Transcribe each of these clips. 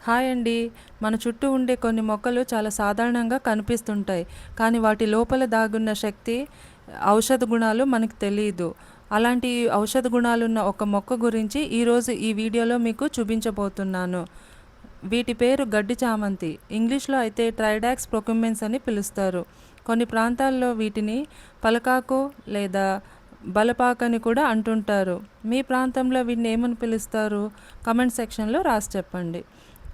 Hi అండి. మన చుట్టూ ఉండే కొన్ని మొక్కలు చాలా సాధారణంగా కనిపిస్తుంటాయి. కానీ వాటి లోపల దాగున్న శక్తి, ఔషధ గుణాలు మనకు తెలీదు. అలాంటి ఔషధ గుణాలున్న ఒక మొక్క గురించి ఈరోజు ఈ వీడియోలో మీకు చూపించబోతున్నాను. వీటి పేరు గడ్డి చామంతి. ఇంగ్లీష్‌లో అయితే ట్రైడాక్స్ ప్రొక్యుమెన్స్ అని పిలుస్తారు. కొన్ని ప్రాంతాల్లో వీటిని పలకాకు లేదా బలపాకని కూడా అంటుంటారు. మీ ప్రాంతంలో వీటిని ఏమని పిలుస్తారు? కామెంట్ సెక్షన్‌లో రాసి చెప్పండి.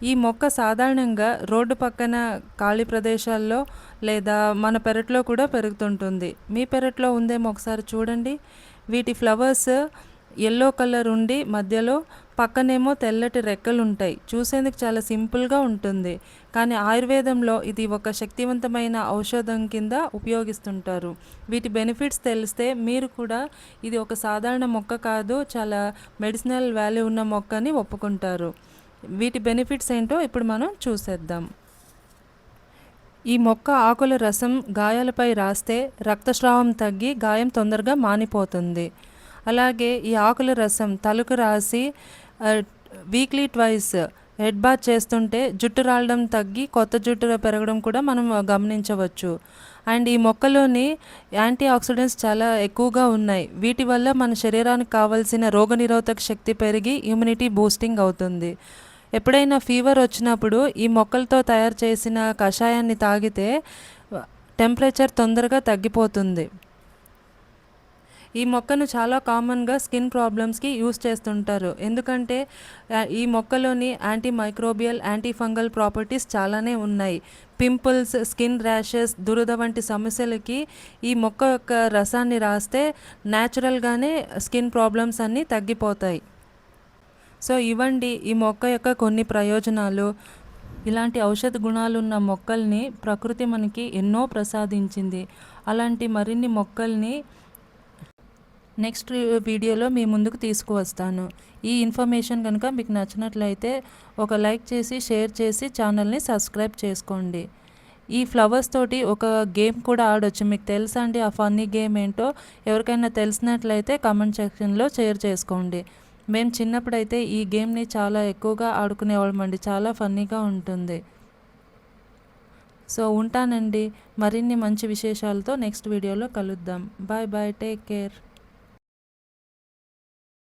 ఈ మొక్క సాధారణంగా రోడ్డు పక్కన ఖాళీ ప్రదేశాల్లో లేదా మన పెరట్లో కూడా పెరుగుతుంటుంది. మీ పెరట్లో ఉందేమో ఒకసారి చూడండి. వీటి ఫ్లవర్స్ యెల్లో కలర్ ఉండి మధ్యలో పక్కనేమో తెల్లటి రెక్కలు ఉంటాయి. చూసేందుకు చాలా సింపుల్గా ఉంటుంది. కానీ ఆయుర్వేదంలో ఇది ఒక శక్తివంతమైన ఔషధం కింద ఉపయోగిస్తుంటారు. వీటి బెనిఫిట్స్ తెలిస్తే మీరు కూడా ఇది ఒక సాధారణ మొక్క కాదు, చాలా మెడిసినల్ వాల్యూ ఉన్న మొక్క అని ఒప్పుకుంటారు. వీటి బెనిఫిట్స్ ఏంటో ఇప్పుడు మనం చూసేద్దాం. ఈ మొక్క ఆకుల రసం గాయాలపై రాస్తే రక్తస్రావం తగ్గి గాయం తొందరగా మానిపోతుంది. అలాగే ఈ ఆకుల రసం తలకు రాసి వీక్లీ ట్వైస్ హెడ్ బాత్ చేస్తుంటే జుట్టు రాలడం తగ్గి కొత్త జుట్టు పెరగడం కూడా మనం గమనించవచ్చు. అండ్ ఈ మొక్కలోని యాంటీ ఆక్సిడెంట్స్ చాలా ఎక్కువగా ఉన్నాయి. వీటి వల్ల మన శరీరానికి కావాల్సిన రోగనిరోధక శక్తి పెరిగి ఇమ్యూనిటీ బూస్టింగ్ అవుతుంది. ఎప్పుడైనా ఫీవర్ వచ్చినప్పుడు ఈ మొక్కలతో తయారు చేసిన కషాయాన్ని తాగితే టెంపరేచర్ తొందరగా తగ్గిపోతుంది. ఈ మొక్కను చాలా కామన్గా స్కిన్ ప్రాబ్లమ్స్కి యూస్ చేస్తుంటారు. ఎందుకంటే ఈ మొక్కలోని anti microbial, anti fungal properties చాలానే ఉన్నాయి. పింపుల్స్, స్కిన్ ర్యాషెస్, దురద వంటి సమస్యలకి ఈ మొక్క యొక్క రసాన్ని రాస్తే న్యాచురల్గానే స్కిన్ ప్రాబ్లమ్స్ అన్నీ తగ్గిపోతాయి. సో ఇవండి ఈ మొక్క యొక్క కొన్ని ప్రయోజనాలు. ఇలాంటి ఔషధ గుణాలున్న మొక్కల్ని ప్రకృతి మనకి ఎన్నో ప్రసాదించింది. అలాంటి మరిన్ని మొక్కల్ని నెక్స్ట్ వీడియోలో మీ ముందుకు తీసుకువస్తాను. ఈ ఇన్ఫర్మేషన్ కనుక మీకు నచ్చినట్లయితే ఒక లైక్ చేసి, షేర్ చేసి ఛానల్ని సబ్స్క్రైబ్ చేసుకోండి. ఈ ఫ్లవర్స్ తోటి ఒక గేమ్ కూడా ఆడొచ్చు. మీకు తెలుసా అండి ఆ ఫన్నీ గేమ్ ఏంటో? ఎవరికైనా తెలిసినట్లయితే కామెంట్ సెక్షన్లో షేర్ చేసుకోండి. మేము చిన్నప్పుడైతే ఈ గేమ్ని చాలా ఎక్కువగా ఆడుకునేవాళ్ళమండి. చాలా ఫన్నీగా ఉంటుంది. సో ఉంటానండి. మరిన్ని మంచి విశేషాలతో నెక్స్ట్ వీడియోలో కలుద్దాం. Bye bye, take care.